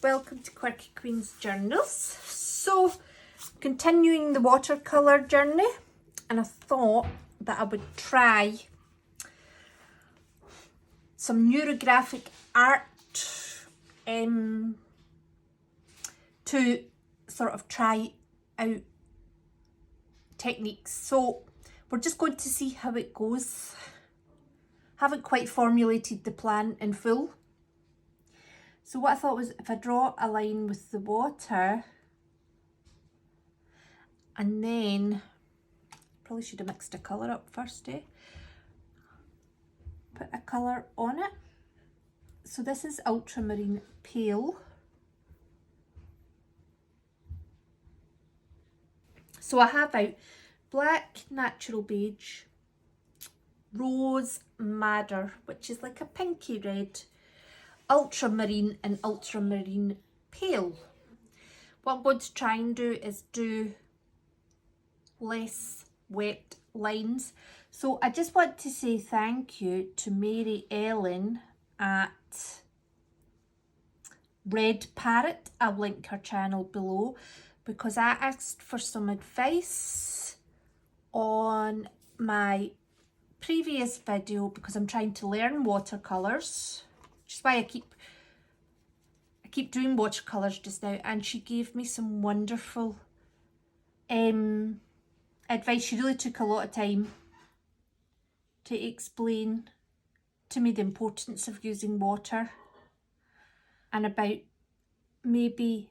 welcome to Quirky Queen's Journals. So, continuing the watercolour journey, and I thought that I would try some neurographic art to sort of try out techniques. So we're just going to see how it goes. Haven't quite formulated the plan in full. So what I thought was, if I draw a line with the water, and then probably should have mixed a colour up first, put a colour on it. So this is ultramarine pale. So I have out black natural beige, rose madder, which is like a pinky red, ultramarine and ultramarine pale. What I'm going to try and do is do less wet lines. So I just want to say thank you to Mary Ellen at Red Parrot. I'll link her channel below, because I asked for some advice on my previous video because I'm trying to learn watercolours, which is why I keep doing watercolours just now, and she gave me some wonderful advice. She really took a lot of time to explain to me the importance of using water and about maybe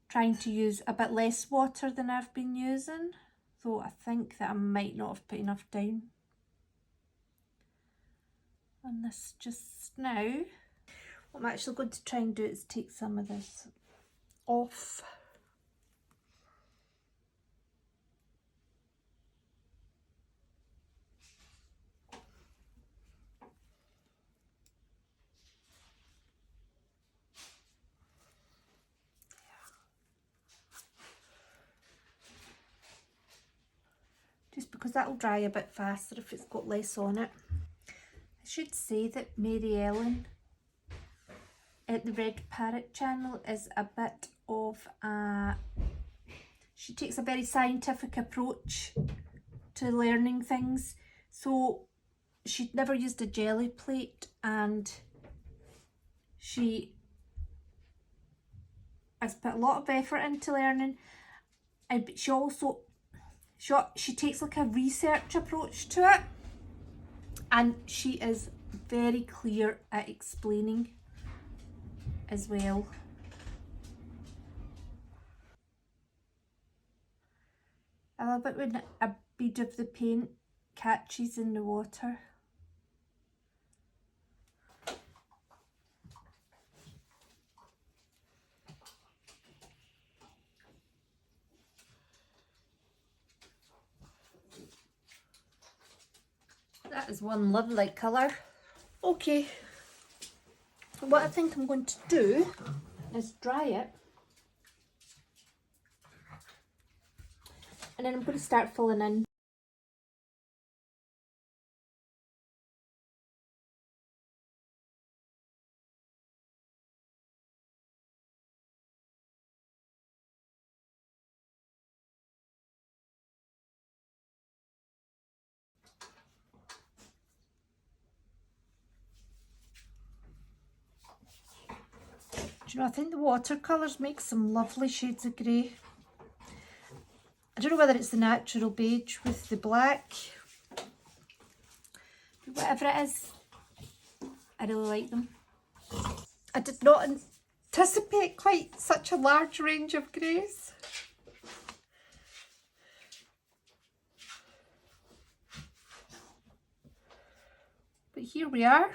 trying to use a bit less water than I've been using, though I think that I might not have put enough down on this just now. What I'm actually going to try and do is take some of this off. Just because that'll dry a bit faster if it's got less on it. I should say that Mary Ellen at the Red Parrot channel is a bit of a... she takes a very scientific approach to learning things. So she'd never used a jelly plate, and she has put a lot of effort into learning, and she also she takes like a research approach to it, and she is very clear at explaining as well. I love it when a bead of the paint catches in the water. That is one lovely colour. Okay, what I think I'm going to do is dry it, and then I'm going to start filling in. Do you know, I think the watercolours make some lovely shades of grey. I don't know whether it's the natural beige with the black, but whatever it is, I really like them. I did not anticipate quite such a large range of greys. But here we are.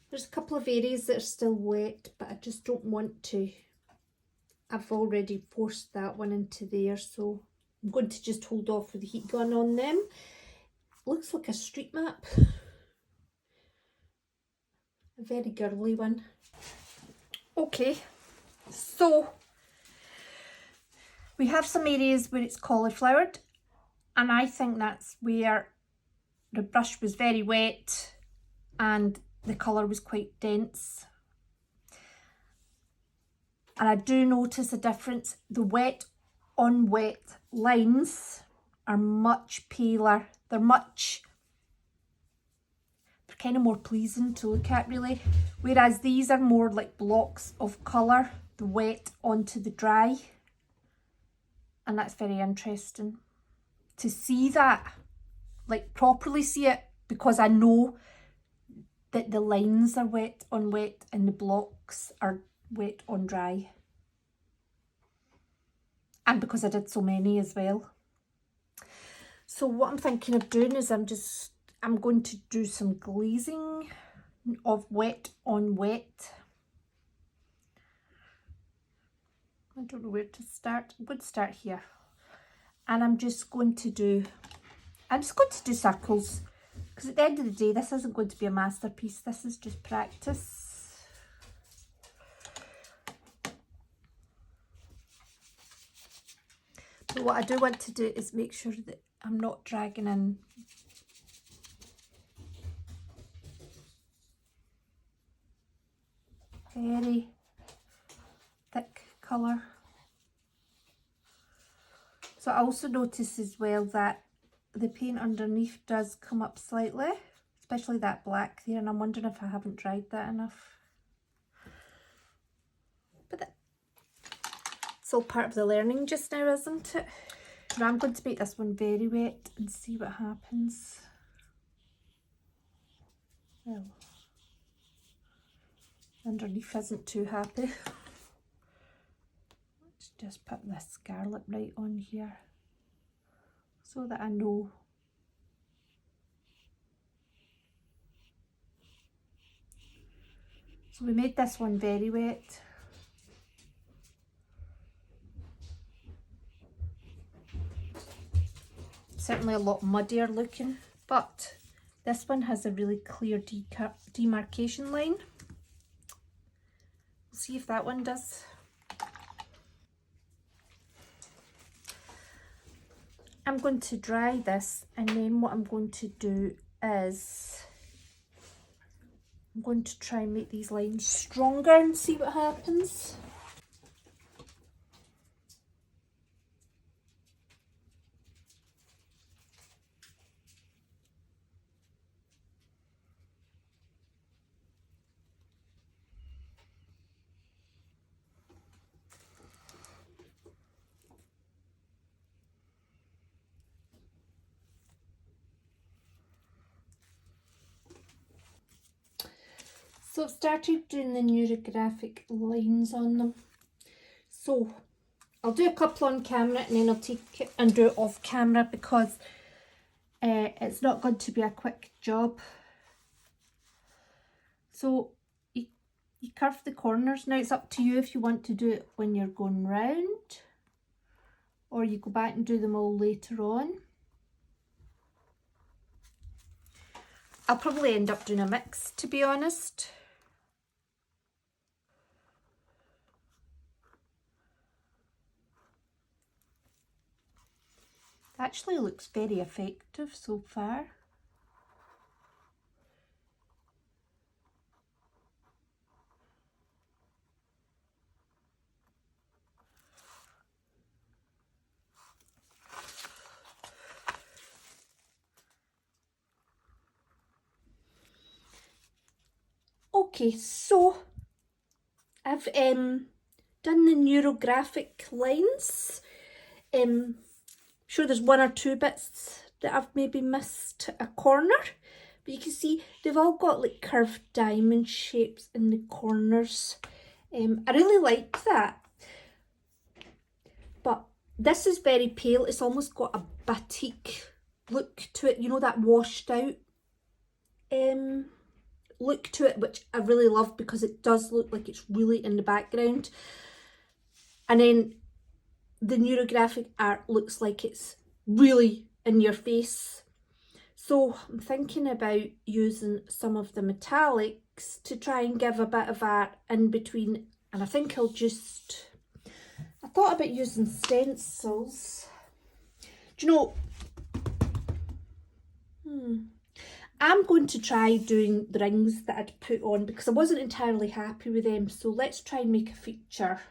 There's a couple of areas that are still wet, but I just don't want to. I've already forced that one into there, so I'm going to just hold off with the heat gun on them. Looks like a street map. A very girly one. Okay, so we have some areas where it's cauliflowered, and I think that's where the brush was very wet and the colour was quite dense. And I do notice a difference. The wet on wet lines are much paler. They're kind of more pleasing to look at, really. Whereas these are more like blocks of colour, the wet onto the dry. And that's very interesting to see that, like properly see it, because I know that the lines are wet on wet and the blocks are wet on dry. And because I did so many as well. So what I'm thinking of doing is I'm going to do some glazing of wet on wet. I don't know where to start. I'm going to start here. And I'm just going to do circles. Because at the end of the day, this isn't going to be a masterpiece. This is just practice. But what I do want to do is make sure that I'm not dragging in very thick colour. So I also notice as well that the paint underneath does come up slightly, especially that black there, and I'm wondering if I haven't dried that enough. But it's all part of the learning just now, isn't it? Now I'm going to make this one very wet and see what happens. Well, underneath isn't too happy. Let's just put this scarlet right on here so that I know. So we made this one very wet. Certainly a lot muddier looking, but this one has a really clear demarcation line. We'll see if that one does. I'm going to dry this, and then what I'm going to do is I'm going to try and make these lines stronger and see what happens. So I've started doing the neurographic lines on them. So I'll do a couple on camera and then I'll take it and do it off camera because it's not going to be a quick job. So you curve the corners. Now it's up to you if you want to do it when you're going round or you go back and do them all later on. I'll probably end up doing a mix, to be honest. Actually looks very effective so far. Okay, so I've done the neurographic lines. Sure there's one or two bits that I've maybe missed a corner, but you can see they've all got like curved diamond shapes in the corners. I really like that, but this is very pale. It's almost got a batik look to it, you know, that washed out look to it, which I really love because it does look like it's really in the background. And then the neurographic art looks like it's really in your face. So I'm thinking about using some of the metallics to try and give a bit of art in between. And I think I thought about using stencils. Do you know, I'm going to try doing the rings that I'd put on because I wasn't entirely happy with them. So let's try and make a feature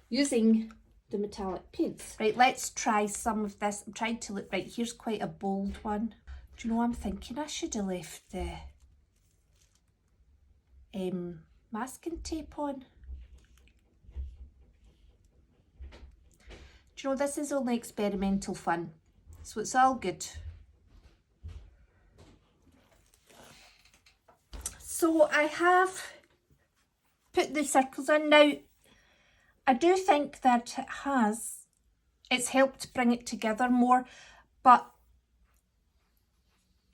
using the metallic paints. Right, let's try some of this. I'm trying to look, right, here's quite a bold one. Do you know, I'm thinking I should have left the masking tape on. Do you know, this is only experimental fun, so it's all good. So I have put the circles in. Now, I do think that it's helped bring it together more, but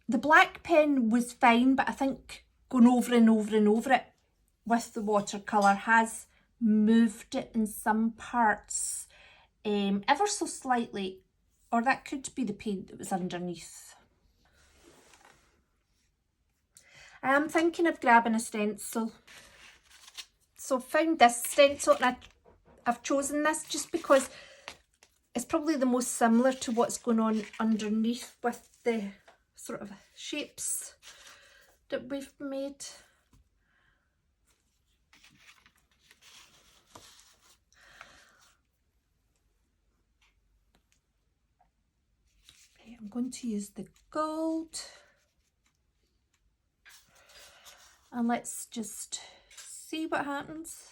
the black pen was fine, but I think going over and over and over it with the watercolour has moved it in some parts ever so slightly, or that could be the paint that was underneath. I am thinking of grabbing a stencil. So I've found this stencil, and I've chosen this just because it's probably the most similar to what's going on underneath with the sort of shapes that we've made. Okay, I'm going to use the gold, and let's just see what happens.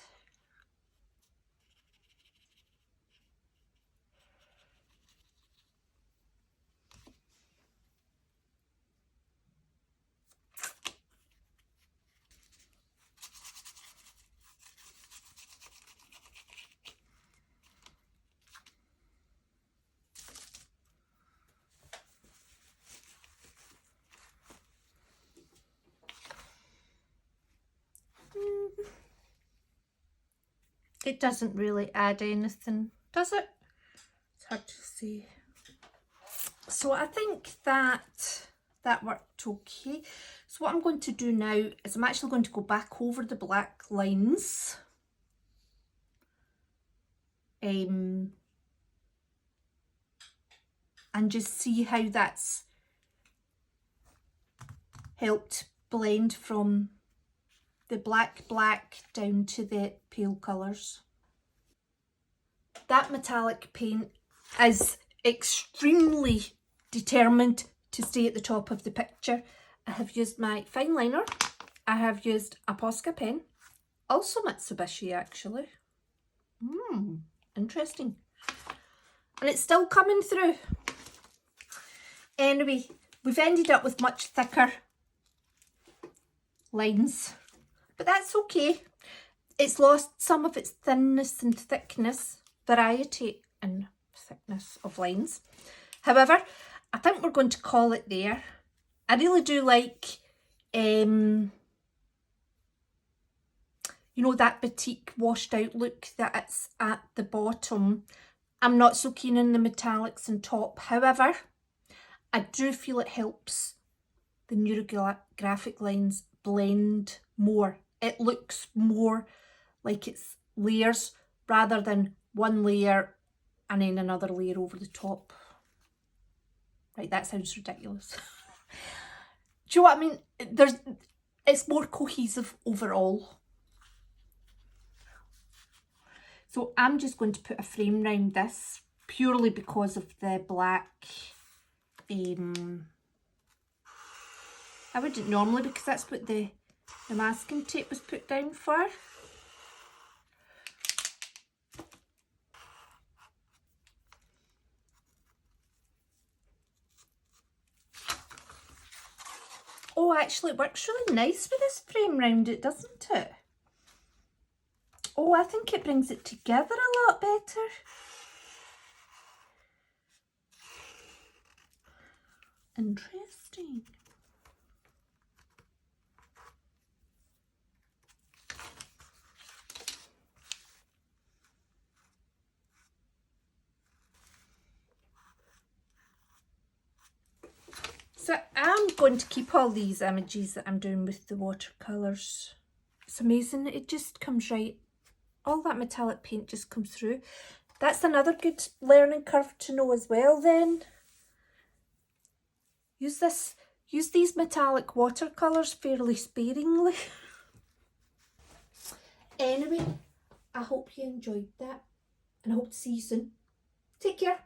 It doesn't really add anything, does it? It's hard to see. So I think that worked okay. So what I'm going to do now is I'm actually going to go back over the black lines. And just see how that's helped blend from the black down to the pale colours. That metallic paint is extremely determined to stay at the top of the picture. I have used my fine liner. I have used a Posca pen, also Mitsubishi actually. Interesting. And it's still coming through. Anyway, we've ended up with much thicker lines, but that's okay. It's lost some of its thinness and thickness, variety and thickness of lines. However, I think we're going to call it there. I really do like, you know, that batik washed out look that it's at the bottom. I'm not so keen on the metallics on top. However, I do feel it helps the neurographic lines blend more. It looks more like it's layers rather than one layer and then another layer over the top. Right, that sounds ridiculous. Do you know what I mean? It's more cohesive overall. So I'm just going to put a frame around this purely because of the black. I wouldn't normally, because that's what the masking tape was put down for. Oh, actually it works really nice with this frame round it, doesn't it? Oh, I think it brings it together a lot better. Interesting. So I'm going to keep all these images that I'm doing with the watercolours. It's amazing, it just comes right. All that metallic paint just comes through. That's another good learning curve to know as well then. Use these metallic watercolours fairly sparingly. Anyway, I hope you enjoyed that. and I hope to see you soon. Take care.